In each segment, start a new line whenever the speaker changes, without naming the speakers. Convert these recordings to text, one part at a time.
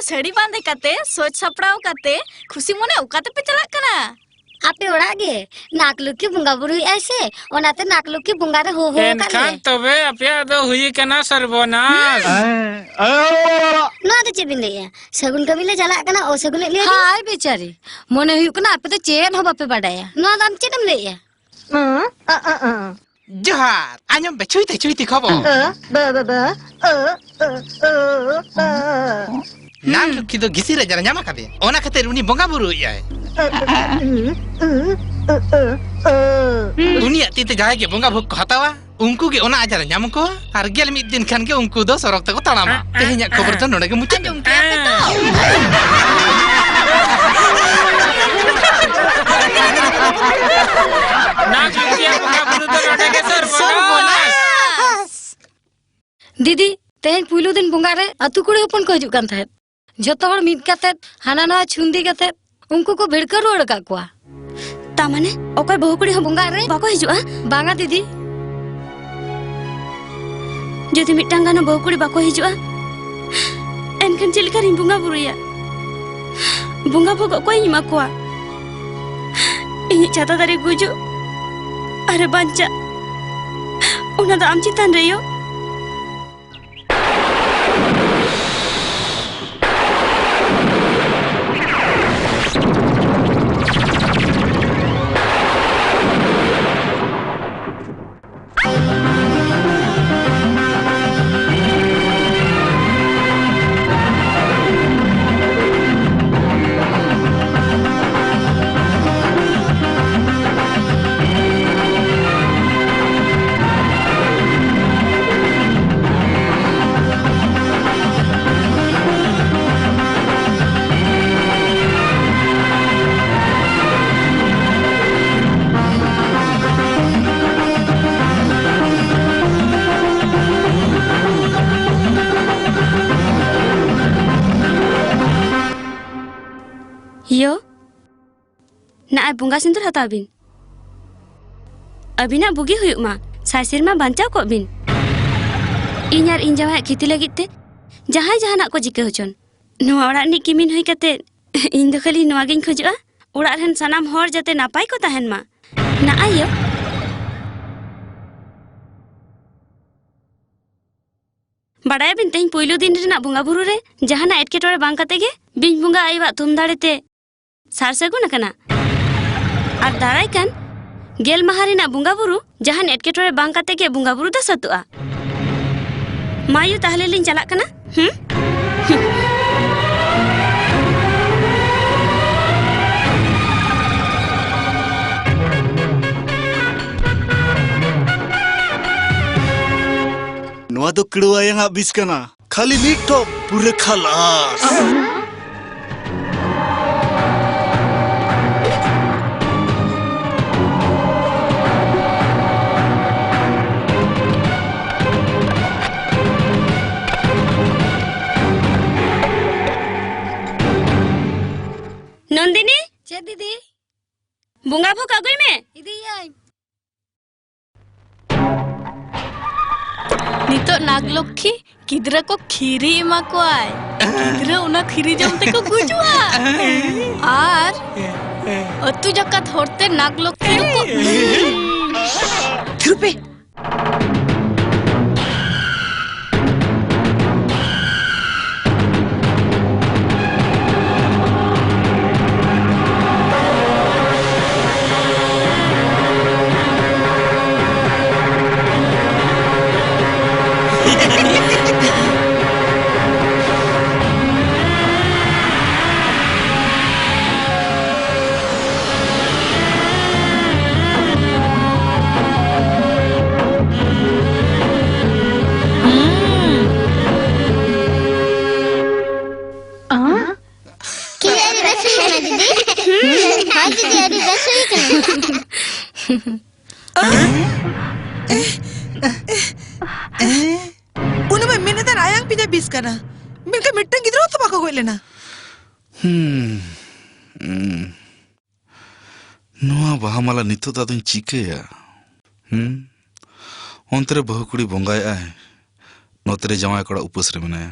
साड़ी बांधे काते सोच सपड़ाव काते खुशी मने उकाते पे चला कना
आपे ओड़ा गे नाकलुकी बुंगा बुरुई ऐसे ओनाते नाकलुकी बुंगा रे हो काले
एनखान तबे अपया दो हुई कना सर्वनाश
ना तो चेबिन ले सगुन कमी ले चला कना ओ सगुन ले
हाय बेचारी मने हुई कना आपे तो चेन हो बापे बाडाया
ना दाम चेदम ले
जोहार आñom becuiti खबर नाम लुकी दो गिसी रे जरा ᱧᱟᱢ ᱟᱠᱟᱫᱮ ᱚᱱᱟ ᱠᱷᱟᱹᱛᱤᱨ ᱩᱱᱤ ᱵᱚᱸᱜᱟ ᱵᱩᱨᱩᱭᱟᱭ उनिया तीते जाए के बंगा भोग को हतावा उनको के ओना आजार ᱧᱟᱢ को आर गेल मिद दिन खान के उनको दो सरक तको ताणामा तेहेᱧᱟ खबर तो नोडे के मुचाद
दीदी तेहेñ पुइलु दिन बंगा रे अतु कुड़ी हपन को हिजुक कान थाहेत जतो हर मिद काते हाना नवा छुंदी काते उनको को भिड़का रुआड़ का कुआ तामाने ओकर बहु कुड़ी बंगा रे बाको हिजुआ बांगा दीदी जदि मिटांग गानो बहु कुड़ी बाको हिजुआ एनकन चिलका रिन बंगा बुरुया बंगा भोग कोई इमा कुआ इनि छाता दारे गुजु अरे बांचा उना दा आम चितान रेयो यो ना बुंगा सिंदूर हताबिन अबिना बुगी हुयुक मा साइसिर मा बांचाव को बिन इन्यार इन जवाय खिति लगित ते जहां जहां को जिके होचन नोआ ओड़ा नि किमिन होई कते इन दो खाली नोआ गिन खोजुआ ओड़ा रेन सनाम हर जते नापाय को ताहेन मा ना आयो बड़ाय बिन तेन पुइलु दिन रेना बुंगा बुरु रे जहां ना एटकेटोरे बांग कते गे बिन बुंगा आइबा तुम दाड़ेते सार सगुन कना और दाराय कान गेल महारिना बुंगा बुरु जहां एटकेटोरे बांग कते के बुंगा बुरु द सतुआ मायु ताहले लिन चला कना
नोआ दो किड़वा यांगा बिस कना खाली नीटो पूरे खलास
नंदिनी चे दीदी बुंगा भोग अगुई में इदी आई नितो नागलक्ष्मी किदरा को खीरी इमा को आय किदरा उना खीरी जमते को गुजुआ आर अतु जकात होरते नागलक्ष्मी को
थिरुपे
उन्हें मैंने तो आयांग पिजा बीस करना मिलके मिट्टन किधर हो तो बाको कोई लेना
नोआ बाहामाला नितो दादुन चिकेया ओंतरे बहुकुड़ी बोंगाय आए नोतरे जमाय कड़ा उपस रे मनाया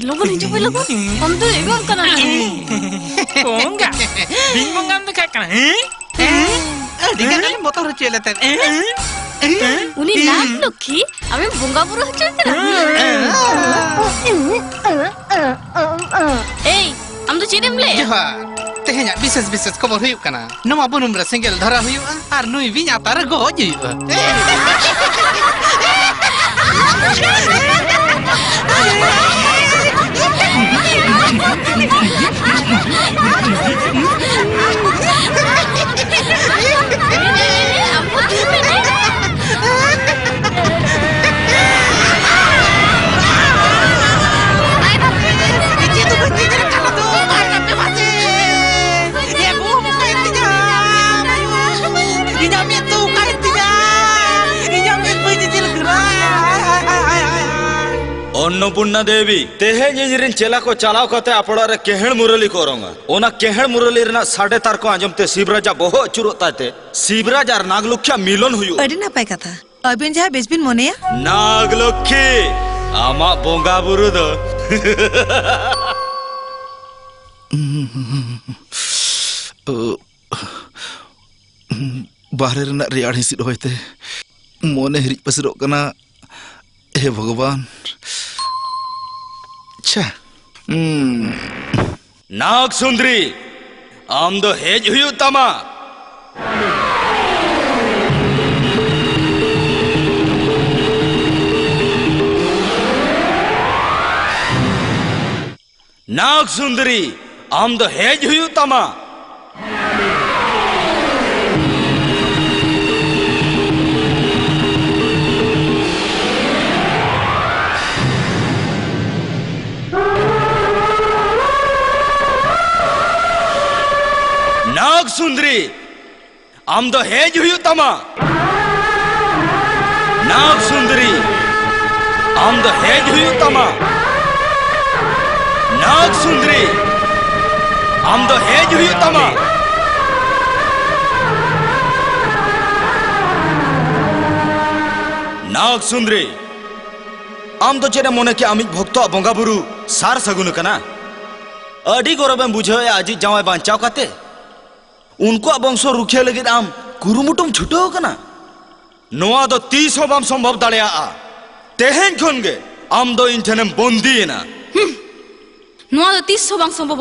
लोगन हिजो पे लोगन हम तो एगो कना
Bunga. Bingung kan tuh kayak
Dengan kali motor celetan.
उनी नाक लक्ष्मी আমি বুঙ্গা বুড়ো হচ্ছে না এই আমি তো চিনেম লে
Johar. Tehnya bisnis kobor huyuk kana. Nama bunum singgel dhara huyuk ar nui vinya tar goji.
Annapurna देवी तेहें इंजरिन चेला को चलाव करते अपड़ा रे केहण मुरली को रंगा ओना केहण मुरली रना साढ़े तार को आजमते शिवराजा बहु चुरुता ते शिवराज और नागलुखिया मिलन हुयु
अड़ी ना पाए कथा अबिन जहाँ बेचबिन मोने या
नागलुखी आमा बोंगा बुरु दो
बाहर रना रियाड़ हिसिद होयते मोने हिरिज पसिरोग कना हे भगवान अच्छा
नाग सुंदरी आम दो हेज हुयु तमा नाग सुंदरी आम दो हेज हुयु तमा नाग सुंदरी आम दो हेज हुयु तमा नाग सुंदरी आम दो हेज हुयु तमा नाग सुंदरी आम दो हेज हुयु तमा नाग सुंदरी आम दो चेरे मोने के आमिज भक्तो बोंगा बुरु सार सगुन कना अडी गौरव बुझे आज जावाय बांचाव काते उनको वंश रुखिया लगे आम कुरुमुटुम छुटो कना नोआ दो 30 बाम संभव दाड़िया तेहेन खन गे आम दो इंठनेम बंदी ना
नोआ दो 30 बांग संभव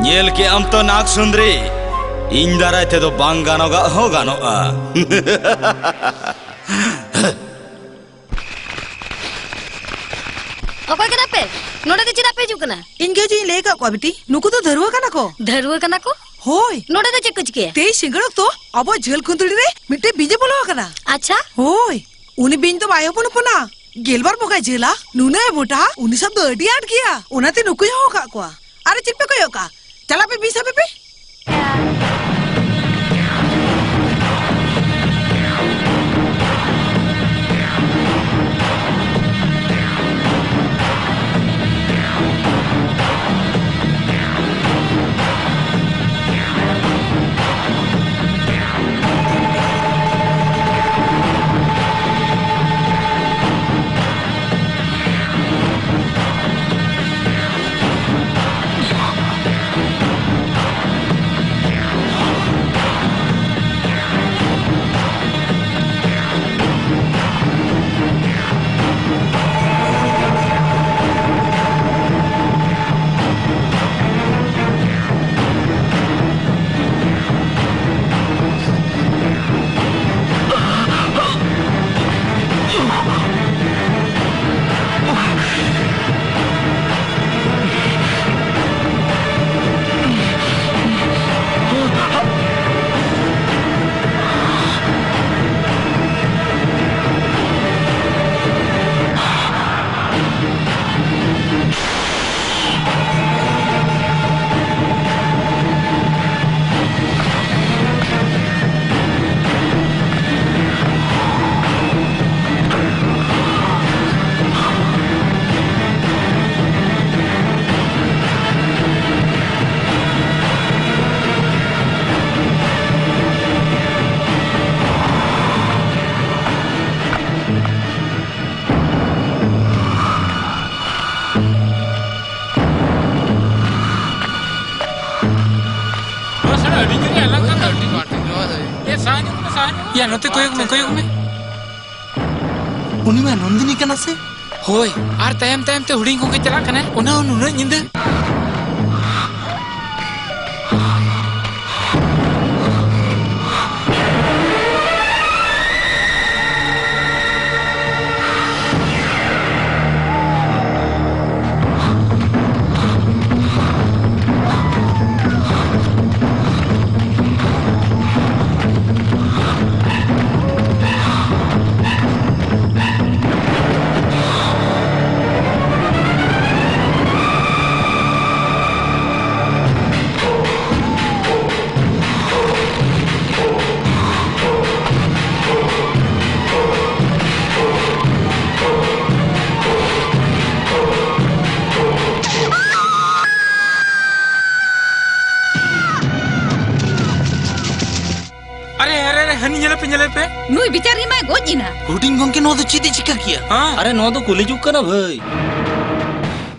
nyel ke am to nak sundri इन दाराय ते दो बांग गानोगा हो गानोगा
ओके कना पे नोडे दे चिदा पे जुकना
इनके जो लेगा को बेटी नुकु तो धरुआ कना को
धरुआ कना को
होय
नोडे दे चेक कुछ के
ते सिंगड़क तो अब झेल खुंतड़ी रे मिट्टे बीजे बोलो कना
अच्छा
होय उनी बिन तो बायो पन पना गेलबार बोका झेला नुना बोटा उनी सब दो अडी आट किया उनाते नुकु हो का को अरे चिप्पे को का चला पे बीसा पे
या नोते कोयक में
उनी में नंदिनी कना से
होय आर तायम तायम ते हुडिंग को के चला कना ओना नुना निंदा
nyele pe nui bicara mai gojina
Huding gongke no to chidi chika kiya
हाँ
अरे नो तो कुली चुका ना भाई